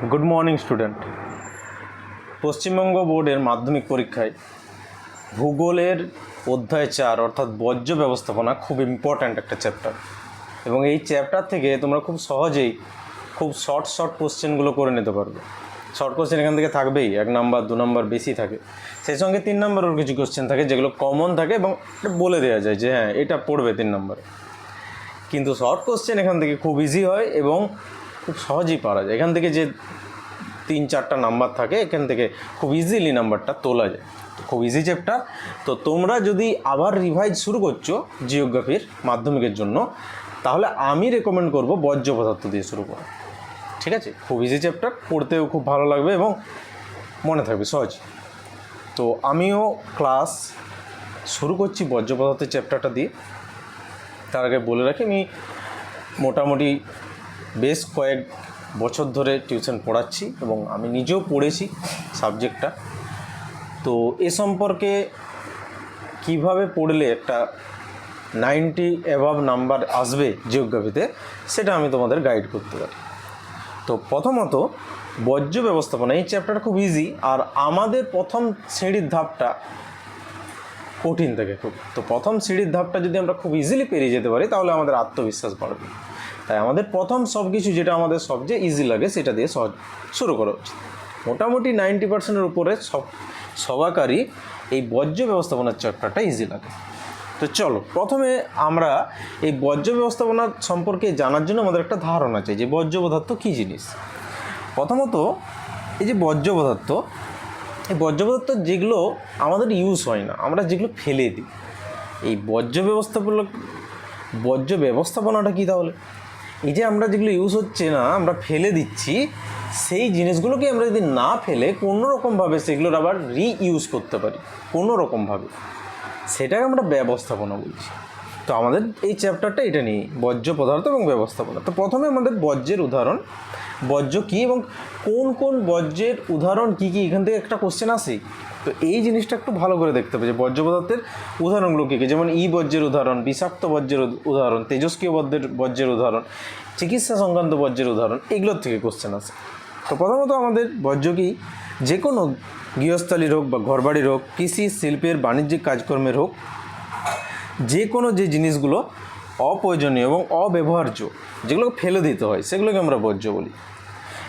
Good morning student. Paschimbanga বোর্ডের মাধ্যমিক পরীক্ষায় ভূগোলের অধ্যায় 4 অর্থাৎ বর্জ্য ব্যবস্থাপনা খুব ইম্পর্ট্যান্ট একটা চ্যাপ্টার, এবং এই চ্যাপ্টার থেকে তোমরা খুব সহজেই খুব শর্ট কোশ্চেনগুলো করে নিতে পারবে। শর্ট কোশ্চেন এখান থেকে থাকবেই, 1 নাম্বার 2 নাম্বার বেশি থাকে, সেই সঙ্গে 3 নাম্বারের কিছু কোশ্চেন থাকে যেগুলো কমন থাকে এবং বলে দেওয়া যায় যে হ্যাঁ এটা পড়বে 3 নাম্বারে। কিন্তু শর্ট কোশ্চেন এখান থেকে খুব ইজি হয় এবং খুব সহজেই পারা যায়। এখান থেকে যে 3-4টা নাম্বার থাকে এখান থেকে খুব ইজিলি নাম্বারটা তোলা যায়। খুব ইজি চ্যাপ্টার। তো তোমরা যদি আবার রিভাইজ শুরু করছো জিওগ্রাফির মাধ্যমিকের জন্য, তাহলে আমি রেকমেন্ড করব বর্জ্য পদার্থ দিয়ে শুরু করো। ঠিক আছে, খুব ইজি চ্যাপ্টার, পড়তেও খুব ভালো লাগবে এবং মনে থাকবে সহজ। তো আমিও ক্লাস শুরু করছি বর্জ্য পদার্থের চ্যাপ্টারটা দিয়ে। তার আগে বলে রাখি, আমি মোটামুটি বেশ কয়েক বছর ধরে টিউশন পড়াচ্ছি এবং আমি নিজেও পড়েছি সাবজেক্টটা। তো এ সম্পর্কে কিভাবে পড়লে একটা 90 অ্যাভাব নাম্বার আসবে জিওগ্রাফিতে, সেটা আমি তোমাদের গাইড করতে পারি। তো প্রথমত বর্জ্য ব্যবস্থাপনা এই চ্যাপ্টারটা খুব ইজি, আর আমাদের প্রথম সিঁড়ির ধাপটা কঠিন থাকে খুব। তো প্রথম সিঁড়ির ধাপটা যদি আমরা খুব ইজিলি পেরিয়ে যেতে পারি তাহলে আমাদের আত্মবিশ্বাস বাড়বে। তাই আমাদের প্রথম সব কিছু যেটা আমাদের সবচেয়ে ইজি লাগে সেটা দিয়ে শুরু করা উচিত। মোটামুটি 90%-এর উপরে সবাকারই এই বর্জ্য ব্যবস্থাপনার চ্যাপ্টারটা ইজি লাগে। তো চলো প্রথমে আমরা এই বর্জ্য ব্যবস্থাপনা সম্পর্কে জানার জন্য আমাদের একটা ধারণা চাই যে বর্জ্য পদার্থ কী জিনিস। প্রথমত এই যে বর্জ্য পদার্থ, এই বর্জ্য পদার্থ যেগুলো আমাদের ইউজ হয় না, আমরা যেগুলো ফেলে দিই, এই বর্জ্য ব্যবস্থাপনাটা কী তাহলে? এই যে আমরা যেগুলো ইউজ হচ্ছে না, আমরা ফেলে দিচ্ছি, সেই জিনিসগুলোকে আমরা যদি না ফেলে কোনো রকমভাবে সেগুলোর আবার রিইউজ করতে পারি কোনো রকমভাবে, সেটাকে আমরা ব্যবস্থাপনা বলছি। তো আমাদের এই চ্যাপ্টারটা এটা নিয়ে বর্জ্য পদার্থ এবং ব্যবস্থাপনা। তো প্রথমে আমাদের বর্জ্যের উদাহরণ, বর্জ্য কী এবং কোন কোন বর্জ্যের উদাহরণ কী কী, এখান থেকে একটা কোশ্চেন আসে। তো এই জিনিসটা একটু ভালো করে দেখতে হবে যে বর্জ্য পদার্থের উদাহরণগুলো কী কী, যেমন বর্জ্যের উদাহরণ, বিষাক্ত বর্জ্যের উদাহরণ, তেজস্ক্রিয় বর্জ্যের উদাহরণ, চিকিৎসা সংক্রান্ত বর্জ্যের উদাহরণ, এগুলোর থেকে কোশ্চেন আসে। তো প্রথমত আমাদের বর্জ্য কী, যে কোনো গৃহস্থালির হোক বা ঘরবাড়ির হোক, কৃষি শিল্পের বাণিজ্যিক কাজকর্মের হোক, যে কোনো যে জিনিসগুলো অপ্রয়োজনীয় এবং অব্যবহার্য, যেগুলো ফেলে দিতে হয়, সেগুলোকে আমরা বর্জ্য বলি।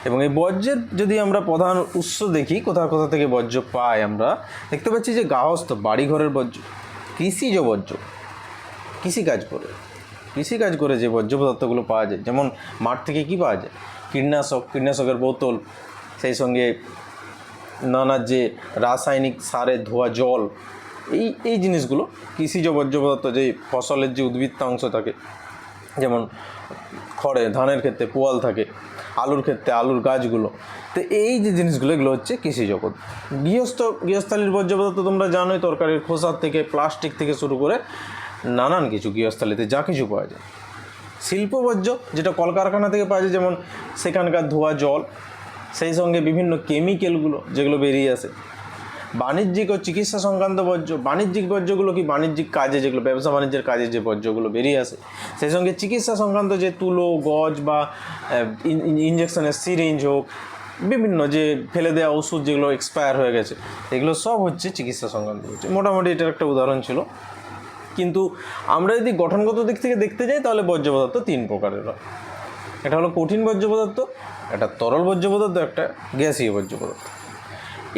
এবং এই বর্জ্যের যদি আমরা প্রধান উৎস দেখি, কোথা থেকে বর্জ্য পাই, আমরা দেখতে পাচ্ছি যে গার্হস্থ্য বাড়িঘরের বর্জ্য, কৃষিজ বর্জ্য, কৃষিকাজ করে যে বর্জ্য পদার্থগুলো পাওয়া যায়, যেমন মাঠ থেকে কী পাওয়া যায়, কীটনাশকের বোতল, সেই সঙ্গে নানা যে রাসায়নিক সারে ধোয়া জল, এই জিনিসগুলো কৃষিজ বর্জ্য পদার্থ। যে ফসলের যে উদ্বৃত্ত অংশ থাকে, যেমন খড়ে, ধানের ক্ষেত্রে পোয়াল থাকে, আলুর ক্ষেত্রে আলুর গাছগুলো, তো এই যে জিনিসগুলো এগুলো হচ্ছে কৃষি জগৎ। গৃহস্থালির বর্জ্য পদার্থ তোমরা জানোই, তরকারির খোসার থেকে প্লাস্টিক থেকে শুরু করে নানান কিছু গৃহস্থালিতে যা কিছু পাওয়া যায়। শিল্প বর্জ্য, যেটা কলকারখানা থেকে পাওয়া যায়, যেমন সেখানকার ধোয়া জল, সেই সঙ্গে বিভিন্ন কেমিক্যালগুলো যেগুলো বেরিয়ে আসে। বাণিজ্যিক ও চিকিৎসা সংক্রান্ত বর্জ্য, বাণিজ্যিক বর্জ্যগুলো কি, বাণিজ্যিক কাজে যেগুলো ব্যবসা বাণিজ্যের কাজে যে বর্জ্যগুলো বেরিয়ে আসে। সেই সঙ্গে চিকিৎসা সংক্রান্ত যে তুলো, গজ বা ইঞ্জেকশনের সিরিঞ্জ হোক, বিভিন্ন যে ফেলে দেওয়া ওষুধ যেগুলো এক্সপায়ার হয়ে গেছে, এগুলো সব হচ্ছে চিকিৎসা সংক্রান্ত বর্জ্য। মোটামুটি এটার একটা উদাহরণ ছিল। কিন্তু আমরা যদি গঠনগত দিক থেকে দেখতে যাই তাহলে বর্জ্য পদার্থ 3 প্রকারের হয়। এটা হলো কঠিন বর্জ্য পদার্থ, একটা তরল বর্জ্য পদার্থ, একটা গ্যাসীয় বর্জ্য পদার্থ।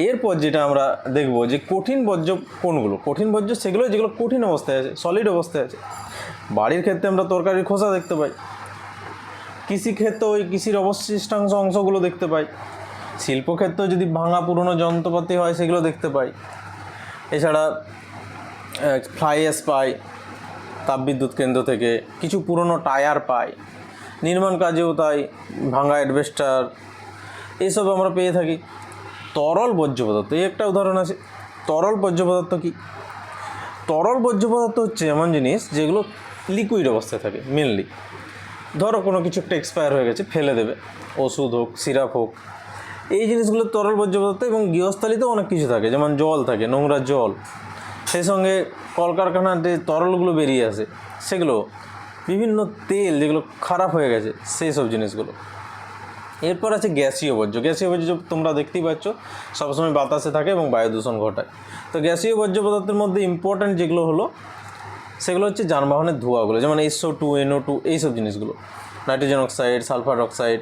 এরপর যেটা আমরা দেখব যে কঠিন বর্জ্য কোনগুলো। কঠিন বর্জ্য সেগুলো যেগুলো কঠিন অবস্থায় আছে, সলিড অবস্থায় আছে। বাড়ির ক্ষেত্রে আমরা তরকারির খোসা দেখতে পাই, কৃষিক্ষেত্রে ওই কৃষির অংশগুলো দেখতে পাই, শিল্পক্ষেত্রেও যদি ভাঙা পুরনো যন্ত্রপাতি হয় সেগুলো দেখতে পাই। এছাড়া ফ্লাই অ্যাশ পাই তাপবিদ্যুৎ কেন্দ্র থেকে, কিছু পুরনো টায়ার পাই, নির্মাণ কাজেও তাই ভাঙা অ্যাডভেস্টার, এইসব আমরা পেয়ে থাকি। তরল বর্জ্য পদার্থ, এই একটা উদাহরণ আছে। তরল বর্জ্য পদার্থ কী? তরল বর্জ্য পদার্থ হচ্ছে এমন জিনিস যেগুলো লিকুইড অবস্থায় থাকে। মেনলি ধরো কোনো কিছু একটা এক্সপায়ার হয়ে গেছে, ফেলে দেবে, ওষুধ হোক, সিরাপ হোক, এই জিনিসগুলো তরল বর্জ্য পদার্থ। এবং গৃহস্থালিতেও অনেক কিছু থাকে, যেমন জল থাকে, নোংরা জল, সেই সঙ্গে কলকারখানার যে তরলগুলো বেরিয়ে আসে সেগুলো, বিভিন্ন তেল যেগুলো খারাপ হয়ে গেছে সেই সব জিনিসগুলো। এরপর আছে গ্যাসীয় বর্জ্য। গ্যাসীয় বর্জ্য তোমরা দেখতেই পাচ্ছ সবসময় বাতাসে থাকে এবং বায়ু দূষণ ঘটায়। তো গ্যাসীয় বর্জ্য পদার্থের মধ্যে ইম্পর্ট্যান্ট যেগুলো হলো সেগুলো হচ্ছে যানবাহনের ধোঁয়াগুলো, যেমন SO2, NO2, এইসব জিনিসগুলো, nitrogen oxide, sulphur oxide,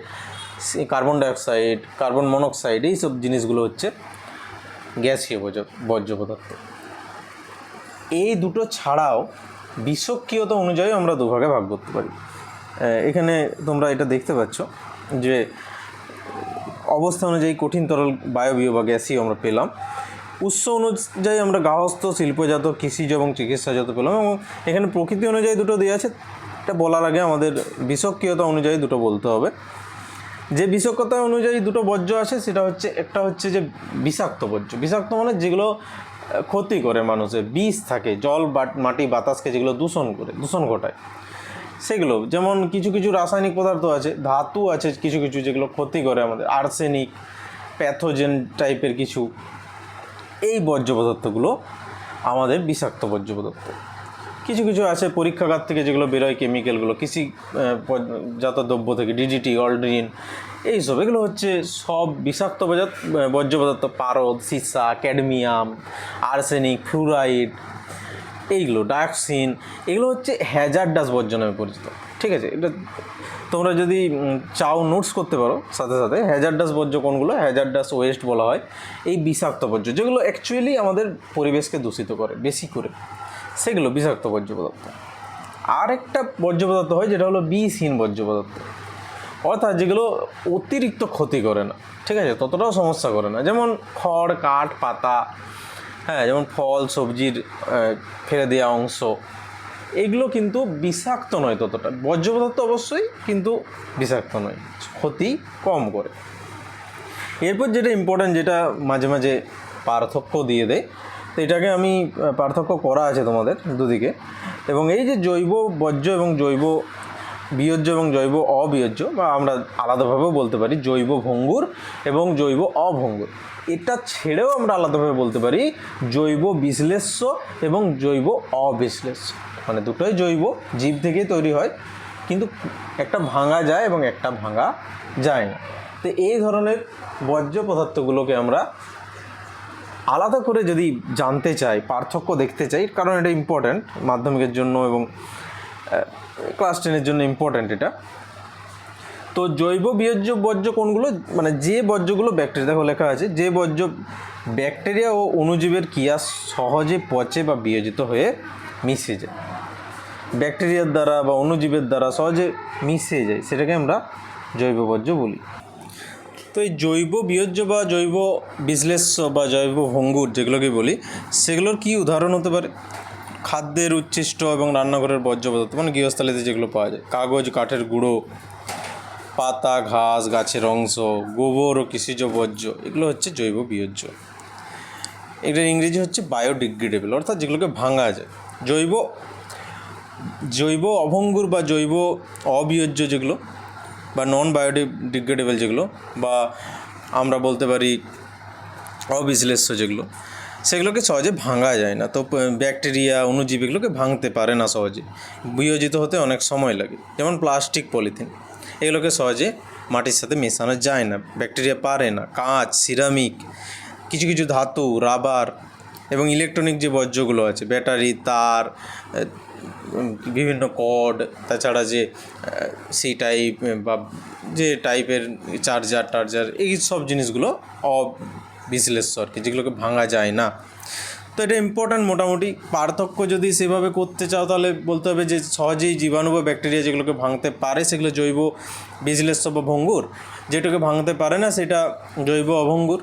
carbon dioxide, carbon monoxide, এইসব জিনিসগুলো হচ্ছে গ্যাসীয় বর্জ্য পদার্থ। এই দুটো ছাড়াও বিষক্রিয়তা অনুযায়ী আমরা দুভাগে ভাগ করতে পারি। এখানে তোমরা এটা দেখতে পাচ্ছ যে অবস্থা অনুযায়ী কঠিন, তরল, বায়বীয় বা গ্যাসীয় আমরা পেলাম। উৎস অনুযায়ী আমরা গার্হস্থ, শিল্পজাত, কৃষিজ এবং চিকিৎসাজাত পেলাম। এবং এখানে প্রকৃতি অনুযায়ী দুটো দেওয়া আছে। এটা বলার আগে আমাদের বিষক্রিয়তা অনুযায়ী দুটো বলতে হবে। যে বিষক্রিয়তা অনুযায়ী দুটো বর্জ্য আছে সেটা হচ্ছে, একটা হচ্ছে যে বিষাক্ত বর্জ্য। বিষাক্ত মানে যেগুলো ক্ষতি করে মানুষের, বিষ থাকে, জল মাটি বাতাসকে যেগুলো দূষণ ঘটায় সেগুলো। যেমন কিছু কিছু রাসায়নিক পদার্থ আছে, ধাতু আছে কিছু কিছু যেগুলো ক্ষতি করে আমাদের, আর্সেনিক, প্যাথোজেন টাইপের কিছু। এই বর্জ্য পদার্থগুলো আমাদের বিষাক্ত বর্জ্য পদার্থ। কিছু কিছু আছে পরীক্ষাগার থেকে যেগুলো বেরোয়, কেমিক্যালগুলো, কৃষিজাত দ্রব্য থেকে, DDT, অল্ড্রিন, এইসব, এগুলো হচ্ছে সব বিষাক্ত বর্জ্য পদার্থ। পারদ, সীসা, ক্যাডমিয়াম, আর্সেনিক, ফ্লুরাইড, এইগুলো, ডায়োক্সিন, এগুলো হচ্ছে হ্যাজার্ডাস বর্জ্য নামে পরিচিত। ঠিক আছে, এটা তোমরা যদি চাও নোটস করতে পারো সাথে সাথে। হ্যাজার্ডাস বর্জ্য কোনগুলো? হ্যাজার্ডাস ওয়েস্ট বলা হয় এই বিষাক্ত বর্জ্য, যেগুলো অ্যাকচুয়ালি আমাদের পরিবেশকে দূষিত করে বেশি করে, সেগুলো বিষাক্ত বর্জ্য পদার্থ। আর একটা বর্জ্য পদার্থ হয় যেটা হলো বিষহীন বর্জ্য পদার্থ, অর্থাৎ যেগুলো অতিরিক্ত ক্ষতি করে না, ঠিক আছে, ততটাও সমস্যা করে না। যেমন খড়, কাঠ, পাতা, হ্যাঁ, যেমন ফল, সবজির ফেলে দেওয়া অংশ, এগুলো কিন্তু বিষাক্ত নয় ততটা। বর্জ্য পদার্থ অবশ্যই, কিন্তু বিষাক্ত নয়, ক্ষতি কম করে। এরপর যেটা ইম্পর্ট্যান্ট, যেটা মাঝে মাঝে পার্থক্য দিয়ে দেয়, তো এটাকে আমি পার্থক্য করা আছে তোমাদের দুদিকে। এবং এই যে জৈব বর্জ্য এবং জৈব বিয়োজ্য এবং জৈব অবিয়োজ্য, বা আমরা আলাদাভাবেও বলতে পারি জৈব ভঙ্গুর এবং জৈব অভঙ্গুর, এটা ছেড়েও আমরা আলাদাভাবে বলতে পারি জৈব বিশ্লেষ্য এবং জৈব অবিশ্লেষ্য। মানে দুটোই জৈব, জীব থেকেই তৈরি হয়, কিন্তু একটা ভাঙা যায় এবং একটা ভাঙা যায় না। তো এই ধরনের বর্জ্য পদার্থগুলোকে আমরা আলাদা করে যদি জানতে চাই, পার্থক্য দেখতে চাই, কারণ এটা ইম্পর্ট্যান্ট মাধ্যমিকের জন্য এবং ক্লাস 10-এর জন্য ইম্পর্ট্যান্ট এটা। তো জৈব বিয়োজ্য বর্জ্য কোনগুলো? মানে যে বর্জ্যগুলো ব্যাকটেরিয়া, দেখো লেখা আছে, যে বর্জ্য ব্যাকটেরিয়া ও অণুজীবের ক্রিয়া সহজে পচে বা বিয়োজিত হয়ে মিশে যায়, ব্যাকটেরিয়ার দ্বারা বা অণুজীবের দ্বারা সহজে মিশে যায়, সেটাকে আমরা জৈব বর্জ্য বলি। তো এই জৈব বিয়োজ্য বা জৈব বিশ্লেষ্য বা জৈব ভঙ্গুর যেগুলোকে বলি, সেগুলোর কি উদাহরণ হতে পারে? খাদ্যের উচ্ছিষ্ট এবং রান্নাঘরের বর্জ্য পদার্থ, মানে গৃহস্থালিতে যেগুলো পাওয়া যায়, কাগজ, কাঠের গুঁড়ো, পাতা, ঘাস, গাছের অংশ, গোবর ও কৃষিজ বর্জ্য, এগুলো হচ্ছে জৈব বিয়োজ্য। এটার ইংরেজি হচ্ছে বায়োডিগ্রেডেবল, অর্থাৎ যেগুলোকে ভাঙা যায়। জৈব অভঙ্গুর বা জৈব অবিয়োজ্য যেগুলো, বা নন বায়োডিগ্রেডেবল যেগুলো, বা আমরা বলতে পারি অবিশ্লেষ্য যেগুলো, সেগুলোকে সহজে ভাঙা যায় না। তো ব্যাকটেরিয়া, অণুজীব এগুলোকে ভাঙতে পারে না সহজে, বিয়োজিত হতে অনেক সময় লাগে। যেমন প্লাস্টিক, পলিথিন, এগুলোকে সহজে মাটির সাথে মেশানো যায় না, ব্যাকটেরিয়া পারে না। কাঁচ, সিরামিক, কিছু কিছু ধাতু, রাবার এবং ইলেকট্রনিক যে বর্জ্যগুলো আছে, ব্যাটারি, তার, বিভিন্ন কর্ড, তাছাড়া যে সি টাইপ বা যে টাইপের চার্জার, এই সব জিনিসগুলো অবিশ্লেষ্য আর কি, যেগুলোকে ভাঙা যায় না। তো এটা ইম্পর্ট্যান্ট। মোটামুটি পার্থক্য যদি সেভাবে করতে চাও তাহলে বলতে হবে যে সহজেই জীবাণু বা ব্যাকটেরিয়া যেগুলোকে ভাঙতে পারে সেগুলো জৈব বিশ্লেষ্য বা ভঙ্গুর, যেটাকে ভাঙতে পারে না সেটা জৈব অভঙ্গুর।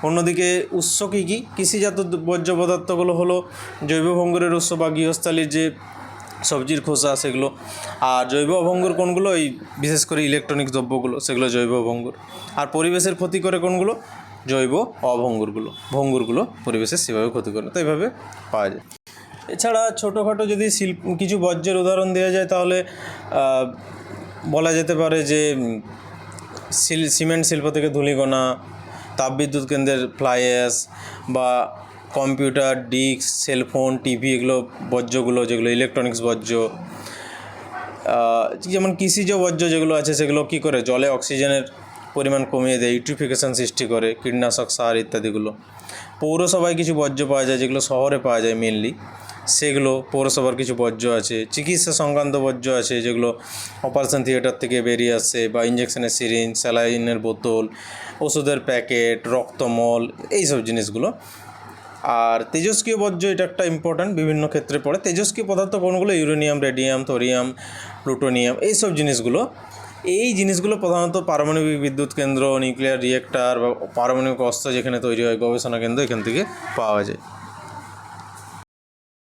অন্যদিকে উৎস কী কী? কৃষিজাত বর্জ্য পদার্থগুলো হলো জৈব ভঙ্গুরের উৎস, বা গৃহস্থালির যে সবজির খোসা সেগুলো। আর জৈব অভঙ্গুর কোনগুলো? এই বিশেষ করে ইলেকট্রনিক দ্রব্যগুলো, সেগুলো জৈব অভঙ্গুর। আর পরিবেশের ক্ষতি করে কোনগুলো? জৈব ভঙ্গুরগুলো পরিবেশের সেভাবে ক্ষতি করে। তো এইভাবে পাওয়া যায়। এছাড়া ছোটোখাটো যদি কিছু বর্জ্যের উদাহরণ দেওয়া যায় তাহলে বলা যেতে পারে যে সিমেন্ট শিল্প থেকে ধূলিকণা, তাপবিদ্যুৎ কেন্দ্রের ফ্লাই অ্যাশ, বা কম্পিউটার, ডিস্ক, সেলফোন, টিভি, এগুলো বর্জ্যগুলো যেগুলো ইলেকট্রনিক্স বর্জ্য। যেমন কৃষিজ বর্জ্য যেগুলো আছে সেগুলো কী করে? জলে অক্সিজেনের পরিমাণ কমিয়ে দেয়, ইউট্রিফিকেশন সৃষ্টি করে, কীটনাশক সার ইত্যাদিগুলো। পৌরসভায় কিছু বর্জ্য পাওয়া যায়, যেগুলো শহরে পাওয়া যায় মেনলি, সেগুলো পৌরসভার কিছু বর্জ্য আছে। চিকিৎসা সংক্রান্ত বর্জ্য আছে, যেগুলো অপারেশন থিয়েটার থেকে বেরিয়ে আসছে, বা ইঞ্জেকশনের সিরিঞ্জ, স্যালাইনের বোতল, ওষুধের প্যাকেট, রক্তমল, এইসব জিনিসগুলো। আর তেজস্ক্রিয় বর্জ্য, এটা একটা ইম্পর্ট্যান্ট, বিভিন্ন ক্ষেত্রে পড়ে। তেজস্ক্রিয় পদার্থ কোনগুলো? ইউরেনিয়াম, রেডিয়াম, থোরিয়াম, প্লুটোনিয়াম, এইসব জিনিসগুলো। এই জিনিসগুলো প্রধানত পারমাণবিক বিদ্যুৎ কেন্দ্র, নিউক্লিয়ার রিয়েক্টর বা পারমাণবিক অস্ত্র যেখানে তৈরি হয়, গবেষণা কেন্দ্র, এখান থেকে পাওয়া যায়।